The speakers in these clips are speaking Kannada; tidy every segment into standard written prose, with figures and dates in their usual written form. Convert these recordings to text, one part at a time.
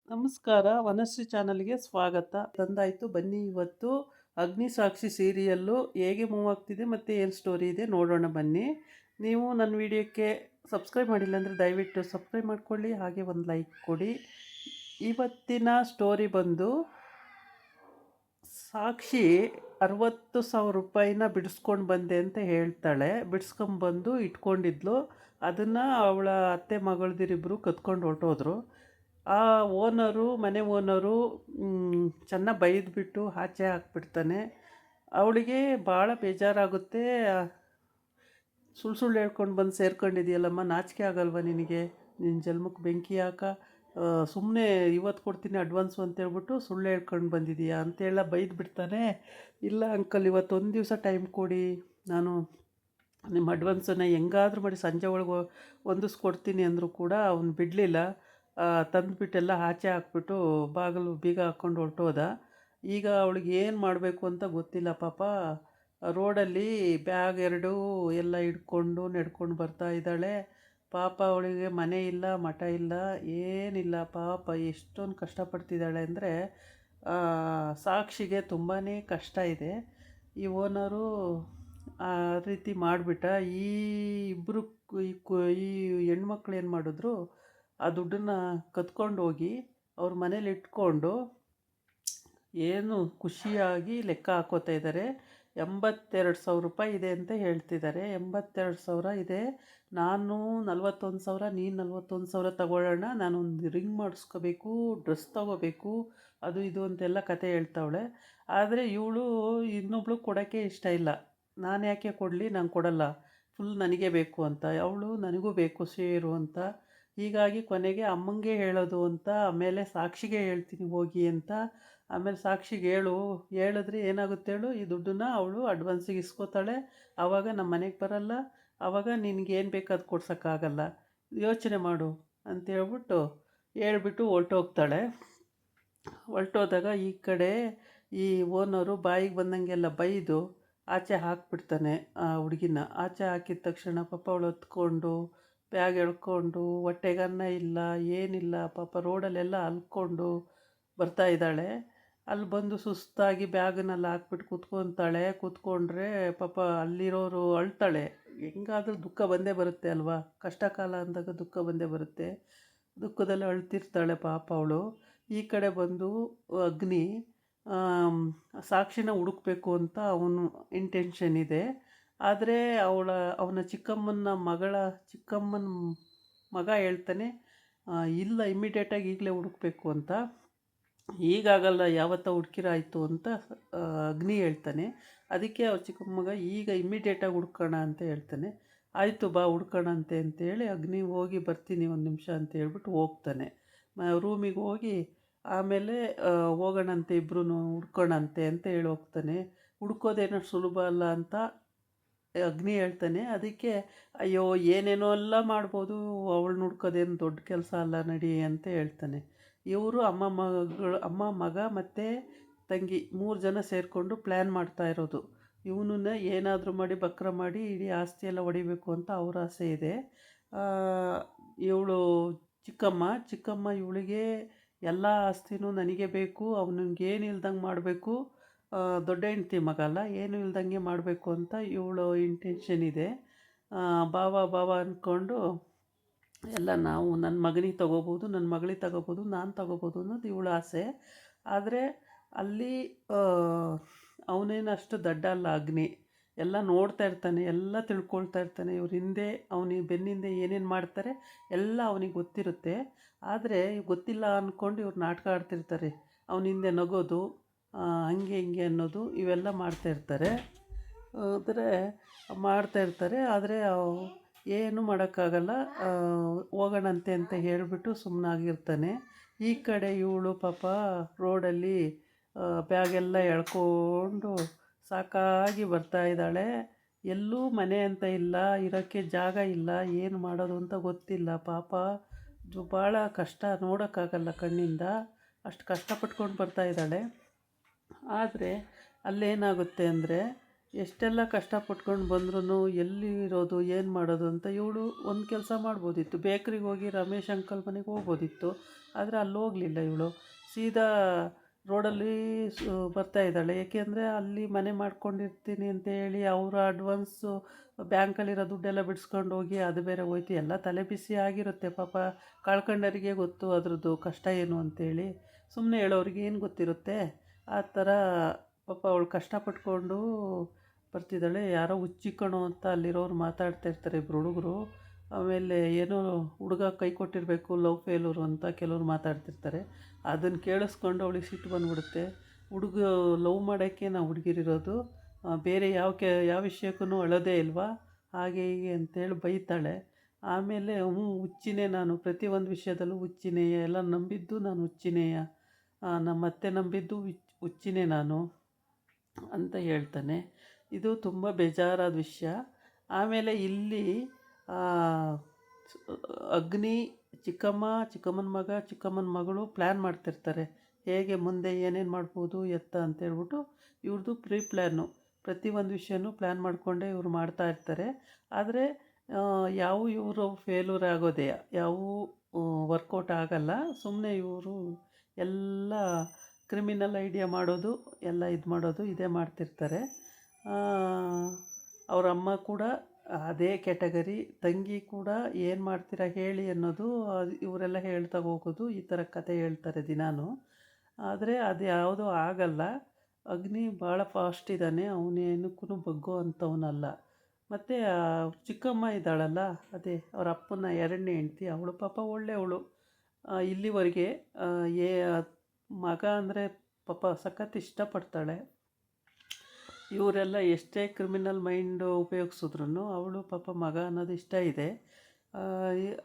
ನಮಸ್ಕಾರ. ವನಶ್ರೀ ಚಾನಲ್‌ಗೆ ಸ್ವಾಗತ. ತಂದಾಯಿತು ಬನ್ನಿ ಇವತ್ತು ಅಗ್ನಿಸಾಕ್ಷಿ ಸೀರಿಯಲ್ಲು ಹೇಗೆ ಮೂವ್ ಆಗ್ತಿದೆ ಮತ್ತು ಏನು ಸ್ಟೋರಿ ಇದೆ ನೋಡೋಣ ಬನ್ನಿ. ನೀವು ನನ್ನ ವಿಡಿಯೋಕ್ಕೆ ಸಬ್ಸ್ಕ್ರೈಬ್ ಮಾಡಿಲ್ಲ ಅಂದರೆ ದಯವಿಟ್ಟು ಸಬ್ಸ್ಕ್ರೈಬ್ ಮಾಡ್ಕೊಳ್ಳಿ, ಹಾಗೆ ಒಂದು ಲೈಕ್ ಕೊಡಿ. ಇವತ್ತಿನ ಸ್ಟೋರಿ ಬಂದು ಸಾಕ್ಷಿ 60,000 ರೂಪಾಯಿನ ಬಿಡಿಸ್ಕೊಂಡು ಬಂದೆ ಅಂತ ಹೇಳ್ತಾಳೆ. ಬಿಡಿಸ್ಕೊಂಬಂದು ಇಟ್ಕೊಂಡಿದ್ಲು. ಅದನ್ನು ಅವಳ ಅತ್ತೆ ಮಗಳದಿರಿಬ್ಬರು ಕತ್ಕೊಂಡು ಹೊರಟೋದ್ರು. ಆ ಮನೆ ಓನರು ಚೆನ್ನಾಗಿ ಬೈದ್ಬಿಟ್ಟು ಆಚೆ ಹಾಕ್ಬಿಡ್ತಾನೆ. ಅವಳಿಗೆ ಭಾಳ ಬೇಜಾರಾಗುತ್ತೆ. ಸುಳ್ಳು ಸುಳ್ಳು ಹೇಳ್ಕೊಂಡು ಬಂದು ಸೇರ್ಕೊಂಡಿದೆಯಲ್ಲಮ್ಮ, ನಾಚಿಕೆ ಆಗಲ್ವ ನಿನಗೆ? ನಿನ್ನ ಜನ್ಮಕ್ಕೆ ಬೆಂಕಿ ಹಾಕ, ಸುಮ್ಮನೆ ಇವತ್ತು ಕೊಡ್ತೀನಿ ಅಡ್ವಾನ್ಸು ಅಂತೇಳ್ಬಿಟ್ಟು ಸುಳ್ಳು ಹೇಳ್ಕೊಂಡು ಬಂದಿದೀಯಾ ಅಂತೆಲ್ಲ ಬೈದು ಬಿಡ್ತಾನೆ. ಇಲ್ಲ ಅಂಕಲ್, ಇವತ್ತೊಂದು ದಿವಸ ಟೈಮ್ ಕೊಡಿ, ನಾನು ನಿಮ್ಮ ಅಡ್ವಾನ್ಸನ್ನು ಹೆಂಗಾದ್ರೂ ಮಾಡಿ ಸಂಜೆ ಒಳಗೆ ಹೊಂದಿಸ್ಕೊಡ್ತೀನಿ ಅಂದರೂ ಕೂಡ ಅವನು ಬಿಡಲಿಲ್ಲ. ತಂದುಬಿಟ್ಟೆಲ್ಲ ಆಚೆ ಹಾಕ್ಬಿಟ್ಟು ಬಾಗಿಲು ಬೀಗ ಹಾಕ್ಕೊಂಡು ಹೊರಟೋದ. ಈಗ ಅವಳಿಗೆ ಏನು ಮಾಡಬೇಕು ಅಂತ ಗೊತ್ತಿಲ್ಲ ಪಾಪ. ರೋಡಲ್ಲಿ ಬ್ಯಾಗ್ ಎರಡೂ ಎಲ್ಲ ಹಿಡ್ಕೊಂಡು ನಡ್ಕೊಂಡು ಬರ್ತಾ ಇದ್ದಾಳೆ. ಪಾಪ ಅವಳಿಗೆ ಮನೆ ಇಲ್ಲ, ಮಠ ಇಲ್ಲ, ಏನಿಲ್ಲ. ಪಾಪ ಎಷ್ಟೊಂದು ಕಷ್ಟಪಡ್ತಿದ್ದಾಳೆ ಅಂದರೆ ಸಾಕ್ಷಿಗೆ ತುಂಬಾ ಕಷ್ಟ ಇದೆ. ಈ ಓನರು ಆ ರೀತಿ ಮಾಡಿಬಿಟ್ಟ. ಈ ಇಬ್ಬರು ಈ ಹೆಣ್ಮಕ್ಳು ಏನು ಮಾಡಿದ್ರು, ಆ ದುಡ್ಡನ್ನು ಕತ್ಕೊಂಡು ಹೋಗಿ ಅವ್ರ ಮನೇಲಿ ಇಟ್ಕೊಂಡು ಏನು ಖುಷಿಯಾಗಿ ಲೆಕ್ಕ ಹಾಕೋತಾ ಇದ್ದಾರೆ. 82,000 ರೂಪಾಯಿ ಇದೆ ಅಂತ ಹೇಳ್ತಿದ್ದಾರೆ. 82,000 ಇದೆ, ನಾನು 41,000, ನೀನು 41,000 ತಗೊಳ್ಳೋಣ, ನಾನೊಂದು ರಿಂಗ್ ಮಾಡಿಸ್ಕೋಬೇಕು, ಡ್ರೆಸ್ ತಗೋಬೇಕು, ಅದು ಇದು ಅಂತೆಲ್ಲ ಕತೆ ಹೇಳ್ತಾವಳೆ. ಆದರೆ ಇವಳು ಇನ್ನೊಬ್ಳು ಕೊಡೋಕ್ಕೆ ಇಷ್ಟ ಇಲ್ಲ. ನಾನು ಯಾಕೆ ಕೊಡಲಿ, ನಾನು ಕೊಡಲ್ಲ, ಫುಲ್ ನನಗೆ ಬೇಕು ಅಂತ. ಅವಳು ನನಗೂ ಬೇಕು ಶೇರು ಅಂತ. ಹೀಗಾಗಿ ಕೊನೆಗೆ ಅಮ್ಮಂಗೆ ಹೇಳೋದು ಅಂತ, ಆಮೇಲೆ ಸಾಕ್ಷಿಗೆ ಹೇಳ್ತೀನಿ ಹೋಗಿ ಅಂತ. ಆಮೇಲೆ ಸಾಕ್ಷಿಗೆ ಹೇಳಿದ್ರೆ ಏನಾಗುತ್ತೆ ಹೇಳು, ಈ ದುಡ್ಡನ್ನ ಅವಳು ಅಡ್ವಾನ್ಸಿಗೆ ಇಸ್ಕೋತಾಳೆ. ಆವಾಗ ನಮ್ಮ ಮನೆಗೆ ಬರಲ್ಲ, ಆವಾಗ ನಿನಗೇನು ಬೇಕು ಅದು ಕೊಡ್ಸೋಕ್ಕಾಗಲ್ಲ, ಯೋಚನೆ ಮಾಡು ಅಂತೇಳ್ಬಿಟ್ಟು ಹೇಳ್ಬಿಟ್ಟು ಹೊರ್ಟೋಗ್ತಾಳೆ. ಹೊರ್ಟೋದಾಗ ಈ ಕಡೆ ಈ ಓನರು ಬಾಯಿಗೆ ಬಂದಂಗೆಲ್ಲ ಬೈದು ಆಚೆ ಹಾಕ್ಬಿಡ್ತಾನೆ. ಆ ಹುಡುಗಿನ ಆಚೆ ಹಾಕಿದ ತಕ್ಷಣ ಪಾಪ ಅವಳು ಹೊತ್ಕೊಂಡು ಬ್ಯಾಗ್ ಎಳ್ಕೊಂಡು, ಹೊಟ್ಟೆಗೆ ಅನ್ನ ಇಲ್ಲ, ಏನಿಲ್ಲ, ಪಾಪ ರೋಡಲ್ಲೆಲ್ಲ ಅಲ್ಕೊಂಡು ಬರ್ತಾ ಇದ್ದಾಳೆ. ಅಲ್ಲಿ ಬಂದು ಸುಸ್ತಾಗಿ ಬ್ಯಾಗನ್ನೆಲ್ಲ ಹಾಕ್ಬಿಟ್ಟು ಕೂತ್ಕೊತಾಳೆ. ಕೂತ್ಕೊಂಡ್ರೆ ಪಾಪ ಅಲ್ಲಿರೋರು ಅಳ್ತಾಳೆ. ಹೆಂಗಾದ್ರೂ ದುಃಖ ಬಂದೇ ಬರುತ್ತೆ ಅಲ್ವಾ, ಕಷ್ಟ ಕಾಲ ಅಂದಾಗ ದುಃಖ ಬಂದೇ ಬರುತ್ತೆ. ದುಃಖದಲ್ಲಿ ಅಳ್ತಿರ್ತಾಳೆ ಪಾಪ ಅವಳು. ಈ ಕಡೆ ಬಂದು ಅಗ್ನಿ ಸಾಕ್ಷಿನ ಹುಡುಕ್ಬೇಕು ಅಂತ ಅವನು ಇಂಟೆನ್ಷನ್ ಇದೆ. ಆದರೆ ಅವನ ಚಿಕ್ಕಮ್ಮನ ಮಗ ಹೇಳ್ತಾನೆ, ಇಲ್ಲ ಇಮ್ಮಿಡಿಯೇಟಾಗಿ ಈಗಲೇ ಹುಡುಕ್ಬೇಕು ಅಂತ. ಈಗಾಗಲ್ಲ, ಯಾವತ್ತ ಹುಡುಕಿರಾಯ್ತು ಅಂತ ಅಗ್ನಿ ಹೇಳ್ತಾನೆ. ಅದಕ್ಕೆ ಅವ್ರ ಚಿಕ್ಕಮ್ಮ ಮಗ ಈಗ ಇಮ್ಮಿಡಿಯೇಟಾಗಿ ಹುಡ್ಕೋಣ ಅಂತ ಹೇಳ್ತಾನೆ. ಆಯಿತು ಬಾ ಹುಡ್ಕೋಣಂತೆ ಅಂತೇಳಿ ಅಗ್ನಿ ಹೋಗಿ ಬರ್ತೀನಿ ಒಂದು ನಿಮಿಷ ಅಂತ ಹೇಳ್ಬಿಟ್ಟು ಹೋಗ್ತಾನೆ. ರೂಮಿಗೆ ಹೋಗಿ ಆಮೇಲೆ ಹೋಗೋಣಂತೆ ಇಬ್ಬರೂ ಹುಡ್ಕೋಣಂತೆ ಅಂತ ಹೇಳಿ ಹೋಗ್ತಾನೆ. ಹುಡ್ಕೋದೇನೋ ಸುಲಭ ಅಲ್ಲ ಅಂತ ಅಗ್ನಿ ಹೇಳ್ತಾನೆ. ಅದಕ್ಕೆ ಅಯ್ಯೋ ಏನೇನೋ ಎಲ್ಲ ಮಾಡ್ಬೋದು, ಅವಳನ್ನ ಹುಡ್ಕೋದೇನು ದೊಡ್ಡ ಕೆಲಸ ಅಲ್ಲ ನಡಿ ಅಂತ ಹೇಳ್ತಾನೆ. ಇವರು ಅಮ್ಮ ಮಗ ಮತ್ತು ತಂಗಿ 3 ಜನ ಸೇರಿಕೊಂಡು ಪ್ಲ್ಯಾನ್ ಮಾಡ್ತಾ ಇರೋದು. ಇವನನ್ನ ಏನಾದರೂ ಮಾಡಿ ಬಕ್ರ ಮಾಡಿ ಇಡೀ ಆಸ್ತಿ ಎಲ್ಲ ಹೊಡಿಬೇಕು ಅಂತ ಅವ್ರ ಆಸೆ ಇದೆ. ಇವಳು ಚಿಕ್ಕಮ್ಮ ಇವಳಿಗೆ ಎಲ್ಲ ಆಸ್ತಿನೂ ನನಗೆ ಬೇಕು, ಅವನಿಗೇನು ಇಲ್ದಂಗೆ ಮಾಡಬೇಕು, ದೊಡ್ಡ ಹೆಂಡ್ತಿ ಮಗ ಅಲ್ಲ, ಏನು ಇಲ್ದಂಗೆ ಮಾಡಬೇಕು ಅಂತ ಇವಳು ಇಂಟೆನ್ಷನ್ ಇದೆ. ಬಾವ ಅಂದ್ಕೊಂಡು ಎಲ್ಲ ನಾವು ನನ್ನ ಮಗನಿಗೆ ತಗೋಬೋದು, ನನ್ನ ಮಗಳಿಗೆ ತಗೋಬೋದು, ನಾನು ತಗೋಬೋದು ಅನ್ನೋದು ಇವಳ ಆಸೆ. ಆದರೆ ಅಲ್ಲಿ ಅವನೇನು ಅಷ್ಟು ದಡ್ಡ ಅಲ್ಲ ಅಗ್ನಿ. ಎಲ್ಲ ನೋಡ್ತಾ ಇರ್ತಾನೆ, ಎಲ್ಲ ತಿಳ್ಕೊಳ್ತಾ ಇರ್ತಾನೆ. ಇವ್ರ ಹಿಂದೆ ಅವನಿಗೆ ಬೆನ್ನಿಂದೆ ಏನೇನು ಮಾಡ್ತಾರೆ ಎಲ್ಲ ಅವನಿಗೆ ಗೊತ್ತಿರುತ್ತೆ. ಆದರೆ ಗೊತ್ತಿಲ್ಲ ಅಂದ್ಕೊಂಡು ಇವ್ರು ನಾಟಕ ಆಡ್ತಿರ್ತಾರೆ. ಅವನ ಹಿಂದೆ ನಗೋದು, ಹಂಗೆ ಹಿಂಗೆ ಅನ್ನೋದು ಇವೆಲ್ಲ ಮಾಡ್ತಾಯಿರ್ತಾರೆ. ಆದರೆ ಏನೂ ಮಾಡೋಕ್ಕಾಗಲ್ಲ. ಹೋಗೋಣಂತೆ ಅಂತ ಹೇಳಿಬಿಟ್ಟು ಸುಮ್ಮನಾಗಿರ್ತಾನೆ. ಈ ಕಡೆ ಇವಳು ಪಾಪ ರೋಡಲ್ಲಿ ಬ್ಯಾಗೆಲ್ಲ ಎಳ್ಕೊಂಡು ಸಾಕಾಗಿ ಬರ್ತಾ ಇದ್ದಾಳೆ. ಎಲ್ಲೂ ಮನೆ ಅಂತ ಇಲ್ಲ, ಇರೋಕ್ಕೆ ಜಾಗ ಇಲ್ಲ, ಏನು ಮಾಡೋದು ಅಂತ ಗೊತ್ತಿಲ್ಲ. ಪಾಪ ಭಾಳ ಕಷ್ಟ, ನೋಡೋಕ್ಕಾಗಲ್ಲ ಕಣ್ಣಿಂದ, ಅಷ್ಟು ಕಷ್ಟಪಟ್ಕೊಂಡು ಬರ್ತಾ ಇದ್ದಾಳೆ. ಆದರೆ ಅಲ್ಲೇನಾಗುತ್ತೆ ಅಂದರೆ, ಎಷ್ಟೆಲ್ಲ ಕಷ್ಟಪಟ್ಕೊಂಡು ಬಂದ್ರೂ ಎಲ್ಲಿ ಇರೋದು, ಏನು ಮಾಡೋದು ಅಂತ ಇವಳು ಒಂದು ಕೆಲಸ ಮಾಡ್ಬೋದಿತ್ತು. ಬೇಕ್ರಿಗೆ ಹೋಗಿ ರಮೇಶ್ ಅಂಕಲ್ ಮನೆಗೆ ಹೋಗ್ಬೋದಿತ್ತು. ಆದರೆ ಅಲ್ಲಿ ಹೋಗಲಿಲ್ಲ ಇವಳು. ಸೀದಾ ರೋಡಲ್ಲಿ ಬರ್ತಾ ಇದ್ದಾಳೆ. ಏಕೆಂದರೆ ಅಲ್ಲಿ ಮನೆ ಮಾಡ್ಕೊಂಡಿರ್ತೀನಿ ಅಂತೇಳಿ ಅವರು ಅಡ್ವಾನ್ಸು ಬ್ಯಾಂಕಲ್ಲಿರೋ ದುಡ್ಡೆಲ್ಲ ಬಿಡಿಸ್ಕೊಂಡು ಹೋಗಿ ಅದು ಬೇರೆ ಹೋಯ್ತು. ಎಲ್ಲ ತಲೆ ಬಿಸಿ ಆಗಿರುತ್ತೆ ಪಾಪ. ಕಳ್ಕೊಂಡವರಿಗೆ ಗೊತ್ತು ಅದ್ರದ್ದು ಕಷ್ಟ ಏನು ಅಂತೇಳಿ. ಸುಮ್ಮನೆ ಹೇಳೋರಿಗೆ ಏನು ಗೊತ್ತಿರುತ್ತೆ. ಆ ಥರ ಪಾಪ ಅವಳು ಕಷ್ಟಪಟ್ಕೊಂಡು ಬರ್ತಿದ್ದಾಳೆ. ಯಾರೋ ಹುಚ್ಚಿಕ್ಕಣೋ ಅಂತ ಅಲ್ಲಿರೋರು ಮಾತಾಡ್ತಾ ಇರ್ತಾರೆ ಇಬ್ಬರು ಹುಡುಗರು. ಆಮೇಲೆ ಏನೋ ಹುಡುಗ ಕೈ ಕೊಟ್ಟಿರಬೇಕು, ಲವ್ ಫೇಲೂರು ಅಂತ ಕೆಲವ್ರು ಮಾತಾಡ್ತಿರ್ತಾರೆ. ಅದನ್ನು ಕೇಳಿಸ್ಕೊಂಡು ಅವಳಿಗೆ ಸಿಟ್ಟು ಬಂದ್ಬಿಡುತ್ತೆ. ಹುಡುಗ ಲವ್ ಮಾಡೋಕ್ಕೆ ನಾವು ಹುಡುಗಿರಿರೋದು, ಬೇರೆ ಯಾವ ವಿಷಯಕ್ಕೂ ಅಳೋದೇ ಇಲ್ವಾ, ಹಾಗೆ ಹೀಗೆ ಅಂತೇಳಿ ಬೈತಾಳೆ. ಆಮೇಲೆ ಹುಚ್ಚಿನೇ ನಾನು, ಪ್ರತಿಯೊಂದು ವಿಷಯದಲ್ಲೂ ಹುಚ್ಚಿನೇಯ, ಎಲ್ಲ ನಂಬಿದ್ದು ನಾನು ಹುಚ್ಚಿನೇಯ, ನಮ್ಮತ್ತೆ ನಂಬಿದ್ದು ಹುಚ್ಚಿನೇ ನಾನು ಅಂತ ಹೇಳ್ತಾನೆ. ಇದು ತುಂಬ ಬೇಜಾರಾದ ವಿಷಯ. ಆಮೇಲೆ ಇಲ್ಲಿ ಅಗ್ನಿ, ಚಿಕ್ಕಮ್ಮನ ಮಗ, ಚಿಕ್ಕಮ್ಮನ ಮಗಳು ಪ್ಲ್ಯಾನ್ ಮಾಡ್ತಿರ್ತಾರೆ. ಹೇಗೆ ಮುಂದೆ ಏನೇನು ಮಾಡ್ಬೋದು ಎತ್ತ ಅಂತೇಳ್ಬಿಟ್ಟು ಇವ್ರದ್ದು ಪ್ರೀ ಪ್ಲ್ಯಾನು. ಪ್ರತಿಯೊಂದು ವಿಷಯನೂ ಪ್ಲ್ಯಾನ್ ಮಾಡಿಕೊಂಡೇ ಇವರು ಮಾಡ್ತಾ ಇರ್ತಾರೆ. ಆದರೆ ಇವರು ಫೇಲ್ಯೂರ್ ಆಗೋದೇ, ವರ್ಕೌಟ್ ಆಗಲ್ಲ. ಸುಮ್ಮನೆ ಇವರು ಎಲ್ಲ ಕ್ರಿಮಿನಲ್ ಐಡಿಯಾ ಮಾಡೋದು, ಎಲ್ಲ ಇದು ಮಾಡೋದು ಇದೇ ಮಾಡ್ತಿರ್ತಾರೆ. ಅವ್ರ ಅಮ್ಮ ಕೂಡ ಅದೇ ಕ್ಯಾಟಗರಿ, ತಂಗಿ ಕೂಡ ಏನು ಮಾಡ್ತೀರಾ ಹೇಳಿ ಅನ್ನೋದು ಇವರೆಲ್ಲ ಹೇಳ್ತಾ ಹೋಗೋದು, ಈ ಥರ ಕತೆ ಹೇಳ್ತಾರೆ ದಿನಾನು. ಆದರೆ ಅದು ಯಾವುದೂ ಆಗಲ್ಲ. ಅಗ್ನಿ ಭಾಳ ಫಾಸ್ಟ್ ಇದ್ದಾನೆ, ಅವನೇನಕ್ಕೂ ಬಗ್ಗೋ ಅಂಥವನಲ್ಲ. ಮತ್ತು ಚಿಕ್ಕಮ್ಮ ಇದ್ದಾಳಲ್ಲ, ಅದೇ ಅವ್ರ ಅಪ್ಪನ ಎರಡನೇ ಹೆಂಡ್ತಿ, ಅವಳು ಪಾಪ ಒಳ್ಳೆಯವಳು. ಇಲ್ಲಿವರೆಗೆ ಮಗ ಅಂದರೆ ಪಾಪ ಸಖತ್ ಇಷ್ಟಪಡ್ತಾಳೆ. ಇವರೆಲ್ಲ ಎಷ್ಟೇ ಕ್ರಿಮಿನಲ್ ಮೈಂಡು ಉಪಯೋಗಿಸಿದ್ರು ಅವಳು ಪಾಪ ಮಗ ಅನ್ನೋದು ಇಷ್ಟ ಇದೆ.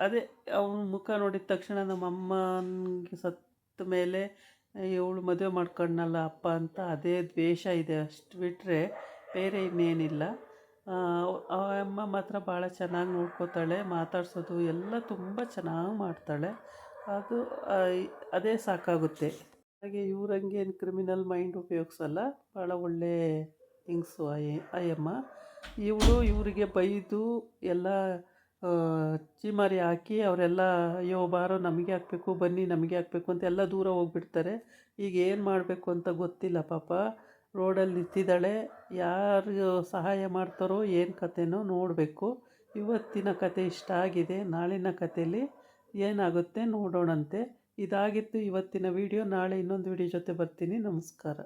ಅದೇ ಅವನ ಮುಖ ನೋಡಿದ ತಕ್ಷಣ ನಮ್ಮ ಅಮ್ಮನಿಗೆ ಸತ್ತ ಮೇಲೆ ಇವಳು ಮದುವೆ ಮಾಡ್ಕೊಂಡ್ನಲ್ಲ ಅಪ್ಪ ಅಂತ ಅದೇ ದ್ವೇಷ ಇದೆ, ಅಷ್ಟು ಬಿಟ್ಟರೆ ಬೇರೆ ಇನ್ನೇನಿಲ್ಲ. ಆ ಅಮ್ಮ ಮಾತ್ರ ಭಾಳ ಚೆನ್ನಾಗಿ ನೋಡ್ಕೋತಾಳೆ, ಮಾತಾಡ್ಸೋದು ಎಲ್ಲ ತುಂಬ ಚೆನ್ನಾಗಿ ಮಾಡ್ತಾಳೆ. ಅದೇ ಸಾಕಾಗುತ್ತೆ. ಹಾಗೆ ಇವ್ರಂಗೇನು ಕ್ರಿಮಿನಲ್ ಮೈಂಡ್ ಉಪಯೋಗಿಸಲ್ಲ, ಭಾಳ ಒಳ್ಳೆ ಹೆಂಗಸು ಅಯ್ಯಮ್ಮ. ಇವರಿಗೆ ಬೈದು ಎಲ್ಲ ಚೀಮಾರಿ ಹಾಕಿ ಅವರೆಲ್ಲ ಅಯ್ಯೋ ಬಾರೋ ನಮಗೆ ಹಾಕಬೇಕು, ಬನ್ನಿ ನಮಗೆ ಹಾಕಬೇಕು ಅಂತ ಎಲ್ಲ ದೂರ ಹೋಗ್ಬಿಡ್ತಾರೆ. ಈಗ ಏನು ಮಾಡಬೇಕು ಅಂತ ಗೊತ್ತಿಲ್ಲ ಪಾಪ. ರೋಡಲ್ಲಿ ನಿಂತಿದ್ದಾಳೆ, ಯಾರು ಸಹಾಯ ಮಾಡ್ತಾರೋ ಏನು ಕತೆನೋ ನೋಡಬೇಕು. ಇವತ್ತಿನ ಕತೆ ಇಷ್ಟ ಆಗಿದೆ, ನಾಳಿನ ಕತೆಯಲ್ಲಿ ಏನಾಗುತ್ತೆ ನೋಡೋಣಂತೆ. ಇದಾಗಿತ್ತು ಇವತ್ತಿನ ವಿಡಿಯೋ. ನಾಳೆ ಇನ್ನೊಂದು ವಿಡಿಯೋ ಜೊತೆ ಬರ್ತೀನಿ. ನಮಸ್ಕಾರ.